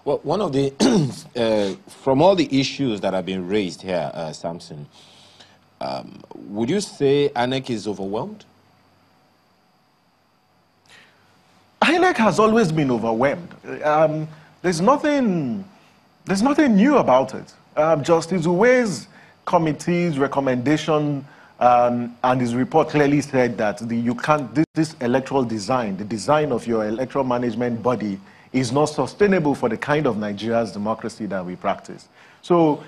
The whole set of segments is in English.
Well, one of the, from all the issues that have been raised here, Samson, would you say INEC is overwhelmed? INEC has always been overwhelmed. There's nothing new about it. Justice Uwe's committee's recommendation and his report clearly said that this electoral design, the design of your electoral management body, is not sustainable for the kind of Nigeria's democracy that we practice. So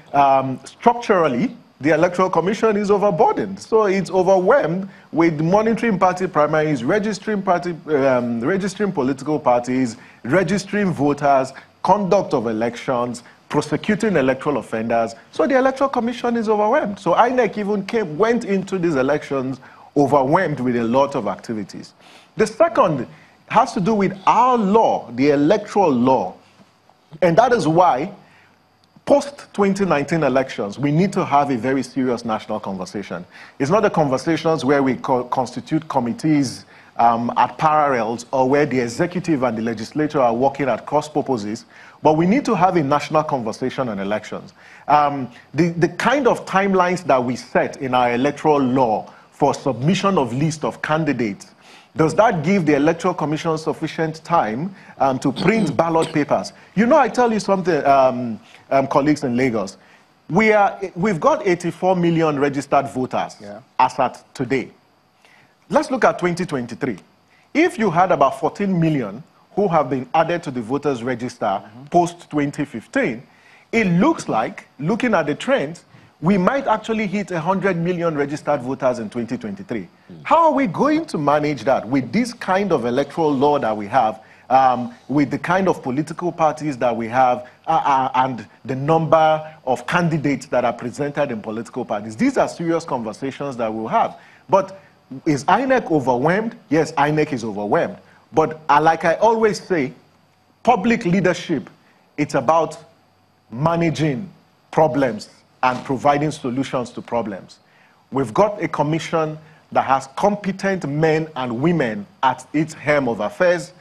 structurally, the Electoral Commission is overburdened. So it's overwhelmed with monitoring party primaries, registering political parties, registering voters, conduct of elections, prosecuting electoral offenders. So the Electoral Commission is overwhelmed. So INEC even went into these elections overwhelmed with a lot of activities. The second has to do with our law, the electoral law. And that is why post-2019 elections, we need to have a very serious national conversation. It's not the conversations where we constitute committees at parallels or where the executive and the legislature are working at cross purposes, but we need to have a national conversation on elections. The kind of timelines that we set in our electoral law for submission of list of candidates, does that give the Electoral Commission sufficient time to print ballot papers? You know, I tell you something, colleagues in Lagos. We've got 84 million registered voters as at today. Let's look at 2023. If you had about 14 million who have been added to the voters register post-2015, it looks like, looking at the trends, we might actually hit 100 million registered voters in 2023. How are we going to manage that with this kind of electoral law that we have, with the kind of political parties that we have, and the number of candidates that are presented in political parties? These are serious conversations that we'll have. But is INEC overwhelmed? Yes, INEC is overwhelmed. But like I always say, public leadership, it's about managing problems and providing solutions to problems. We've got a commission that has competent men and women at its helm of affairs,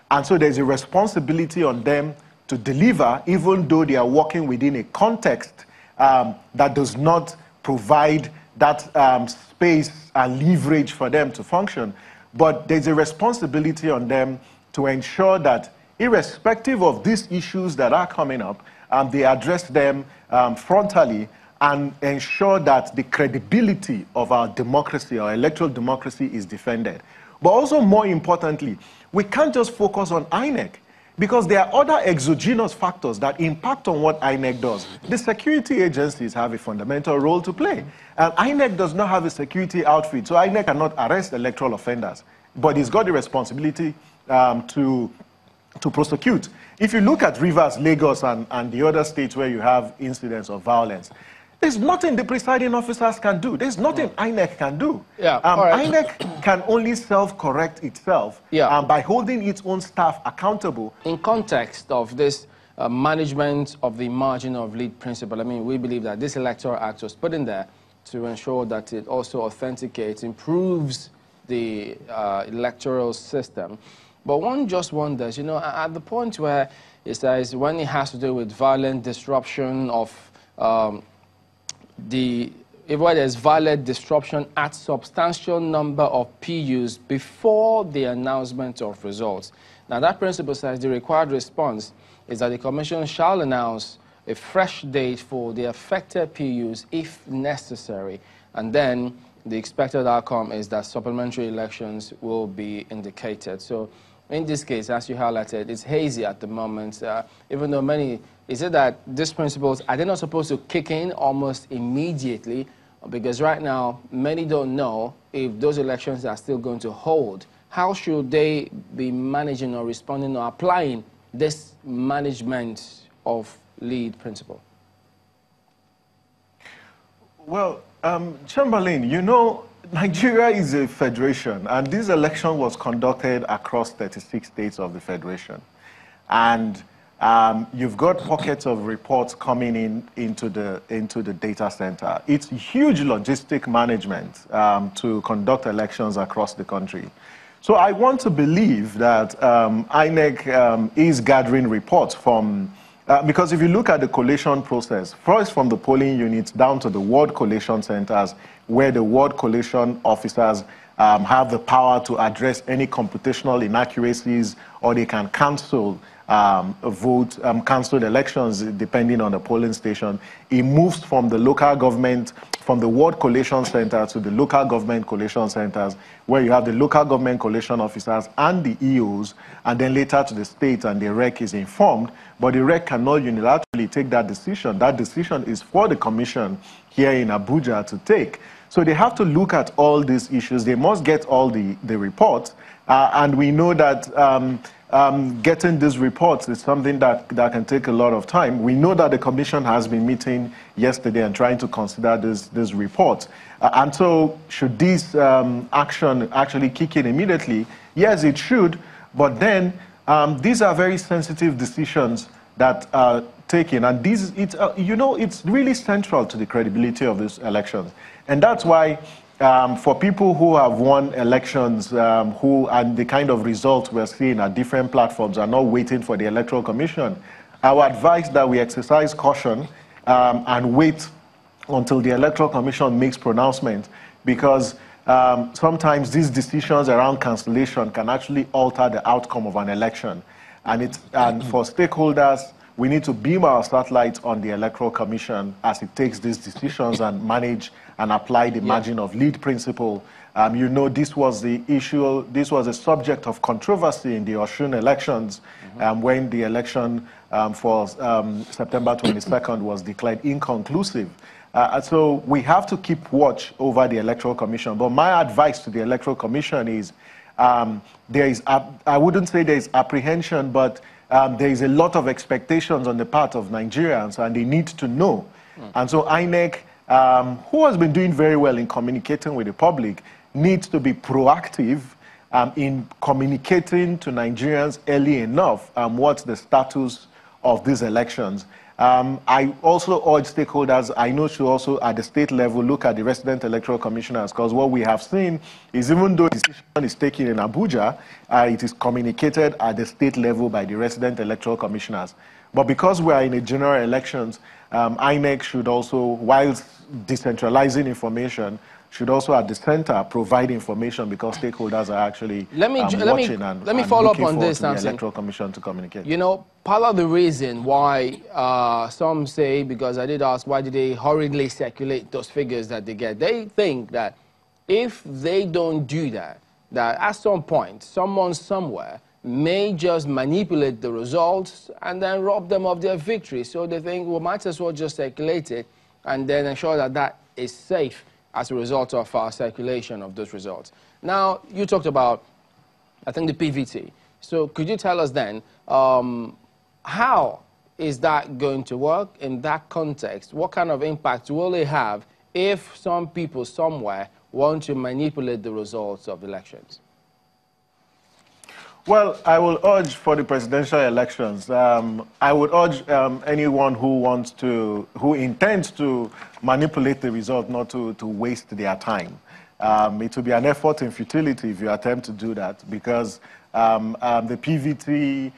and so there's a responsibility on them to deliver, even though they are working within a context that does not provide that space and leverage for them to function. But there's a responsibility on them to ensure that, irrespective of these issues that are coming up, they address them frontally and ensure that the credibility of our democracy, our electoral democracy, is defended. But also, more importantly, we can't just focus on INEC, because there are other exogenous factors that impact on what INEC does. The security agencies have a fundamental role to play. And INEC does not have a security outfit, so INEC cannot arrest electoral offenders. But it's got the responsibility to prosecute. If you look at Rivers, Lagos, and the other states where you have incidents of violence, there's nothing the presiding officers can do. There's nothing INEC can do. INEC can only self-correct itself by holding its own staff accountable. In context of this management of the margin of lead principle, I mean, we believe that this Electoral Act was put in there to ensure that it also authenticates, improves the electoral system. But one just wonders, you know, at the point where it says when it has to do with violent disruption of where there's violent disruption at substantial number of PUs before the announcement of results. Now that principle says the required response is that the Commission shall announce a fresh date for the affected PUs if necessary, and then the expected outcome is that supplementary elections will be indicated. So in this case, as you highlighted, it's hazy at the moment, even though many, is it that these principles, are they not supposed to kick in almost immediately? Because right now, many don't know if those elections are still going to hold. How should they be managing or responding or applying this management of lead principle? Well, Chamberlain, you know, Nigeria is a federation, and this election was conducted across 36 states of the federation. And you've got pockets of reports coming into the data center. It's huge logistic management to conduct elections across the country. So I want to believe that INEC is gathering reports from Because if you look at the collation process, first from the polling units down to the ward collation centers, where the ward collation officers have the power to address any computational inaccuracies, or they can cancel cancelled elections depending on the polling station. It moves from the local government, from the ward collation center to the local government collation centers, where you have the local government collation officers and the EOs, and then later to the state, and the REC is informed, but the REC cannot unilaterally take that decision. That decision is for the commission here in Abuja to take. So they have to look at all these issues. They must get all the reports, and we know that getting these reports is something that can take a lot of time. We know that the commission has been meeting yesterday and trying to consider this report. And so should this action actually kick in immediately? Yes, it should. But then these are very sensitive decisions that are taken. And it's really central to the credibility of these elections. And that's why for people who have won elections, and the kind of results we're seeing at different platforms are not waiting for the Electoral Commission, I would advise that we exercise caution and wait until the Electoral Commission makes pronouncement, because sometimes these decisions around cancellation can actually alter the outcome of an election. And for stakeholders, we need to beam our satellites on the Electoral Commission as it takes these decisions and manage and apply the margin of lead principle. This was the issue, this was a subject of controversy in the Osun elections, when the election for September 22nd was declared inconclusive. So we have to keep watch over the Electoral Commission. But my advice to the Electoral Commission is, I wouldn't say there is apprehension, but there is a lot of expectations on the part of Nigerians, and they need to know. And so INEC, who has been doing very well in communicating with the public, needs to be proactive in communicating to Nigerians early enough what's the status of these elections. I also urge stakeholders, I know, should also at the state level look at the resident electoral commissioners, because what we have seen is, even though the decision is taken in Abuja, it is communicated at the state level by the resident electoral commissioners. But because we are in a general elections, INEC should also, whilst decentralizing information, should also at the center provide information, because stakeholders are actually watching and let me follow up on this, the Samson. Electoral Commission to communicate. Part of the reason why some say, because I did ask, why did they hurriedly circulate those figures that they get? They think that if they don't do that, that at some point, someone somewhere may just manipulate the results and then rob them of their victory. So they think, well, might as well just circulate it and then ensure that that is safe as a result of our circulation of those results. Now, you talked about, I think, the PVT. So could you tell us then, how is that going to work in that context? What kind of impact will it have if some people somewhere want to manipulate the results of elections? Well, I will urge for the presidential elections, I would urge anyone who intends to manipulate the result not to waste their time. It will be an effort in futility if you attempt to do that, because the PVT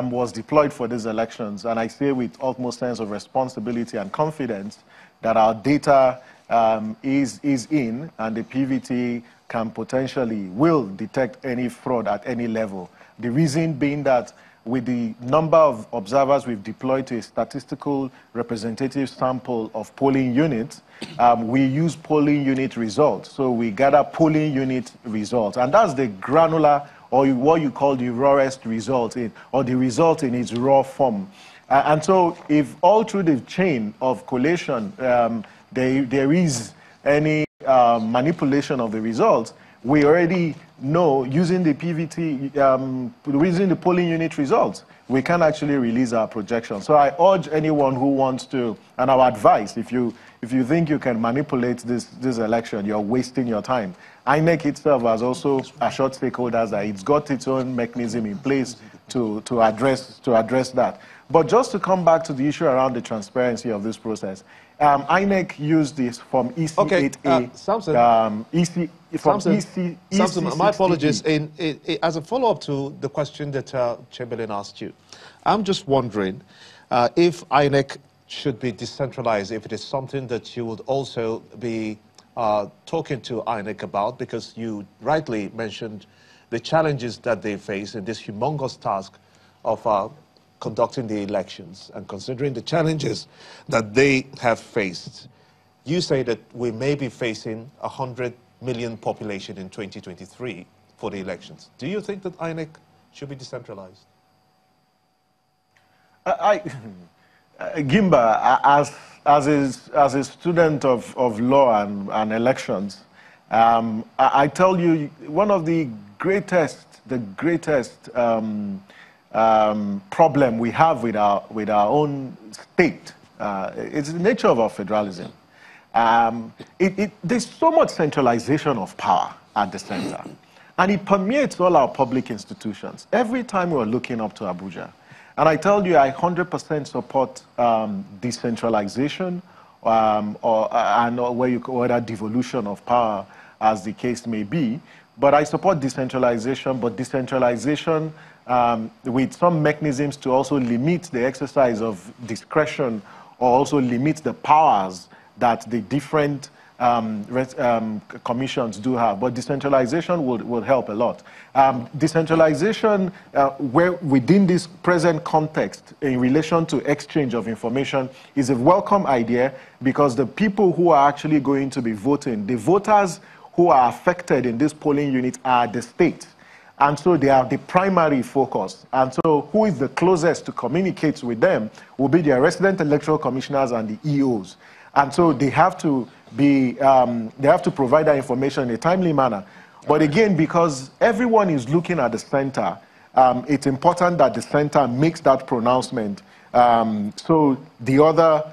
was deployed for these elections, and I say with utmost sense of responsibility and confidence that our data is in, and the PVT will detect any fraud at any level. The reason being that with the number of observers we've deployed to a statistical representative sample of polling units, we use polling unit results. So we gather polling unit results, and that's the granular, or what you call the rawest result, or the result in its raw form. And so if all through the chain of collation there is any manipulation of the results, we already know, using the PVT, using the polling unit results, we can actually release our projection. So I urge anyone who wants to, and our advice, if you think you can manipulate this election, you're wasting your time. INEC itself has also assured stakeholders that it's got its own mechanism in place to address that. But just to come back to the issue around the transparency of this process, INEC used this from EC8A. Samson, Samson, my apologies. As a follow-up to the question that Chamberlain asked you, I'm just wondering, if INEC should be decentralized, if it is something that you would also be talking to INEC about, because you rightly mentioned the challenges that they face in this humongous task of conducting the elections, and considering the challenges that they have faced. You say that we may be facing 100 million population in 2023 for the elections. Do you think that INEC should be decentralized? Gimba, as a student of law and elections, I tell you, one of the greatest problem we have with our own state is the nature of our federalism. There's so much centralization of power at the center, and it permeates all our public institutions. Every time we're looking up to Abuja, and I tell you, I 100% support decentralization or whether devolution of power, as the case may be. But I support decentralization, but decentralization with some mechanisms to also limit the exercise of discretion, or also limit the powers that the different commissions do have. But decentralization will help a lot. Decentralization, where within this present context, in relation to exchange of information, is a welcome idea, because the people who are actually going to be voting, the voters who are affected in this polling unit, are the state. And so they are the primary focus. And so who is the closest to communicate with them will be their resident electoral commissioners and the EOs. And so they have to provide that information in a timely manner. But again, because everyone is looking at the center, it's important that the center makes that pronouncement. So the other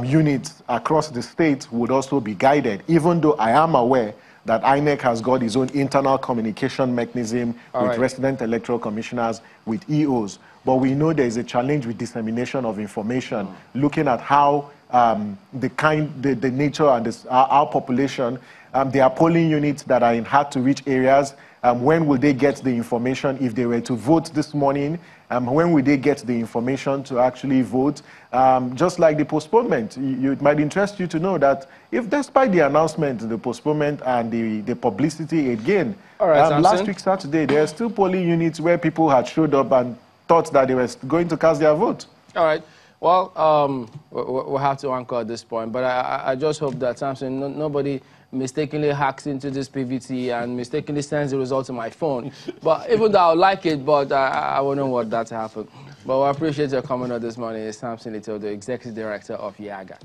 units across the state would also be guided, even though I am aware that INEC has got its own internal communication mechanism with resident electoral commissioners, with EOs. But we know there is a challenge with dissemination of information, looking at how the nature and our population, there are polling units that are in hard-to-reach areas. When will they get the information if they were to vote this morning? When will they get the information to actually vote? Just like the postponement, it might interest you to know that if, despite the announcement, the postponement and the publicity again, last week Saturday, there are still polling units where people had showed up and thought that they were going to cast their vote. All right. Well, we'll have to anchor at this point, but I just hope that, Samson, nobody mistakenly hacks into this PVT and mistakenly sends the result to my phone. But even though I like it, but I wouldn't want that to happen. But I appreciate your comment on this morning. It's Samson Itodo, Executive Director of YAGA.